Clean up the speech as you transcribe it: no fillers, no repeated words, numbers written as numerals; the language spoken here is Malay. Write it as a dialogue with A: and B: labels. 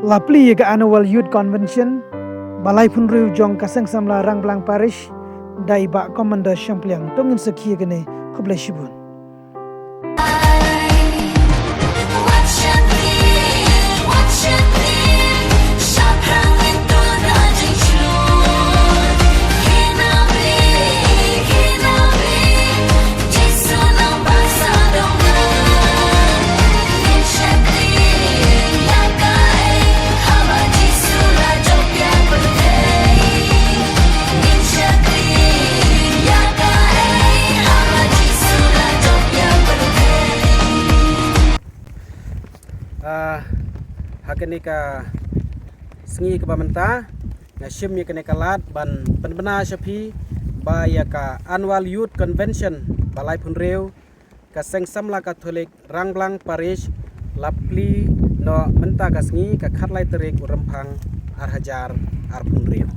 A: Lapli ke annual youth convention balai punriu jong kaseng samla Rangblang Parish dai ba commander Shampliang tongin sakhi gane khoble shibun
B: hakene ka sengi ka bamenta ngashim ye kene kalat ban penbena shapi ba ya ka annual youth convention balai punreu ka seng samla Katolik Rangblang Parish lapli no menta ka sengi ka khatlai terik urampang arhajar ar punreu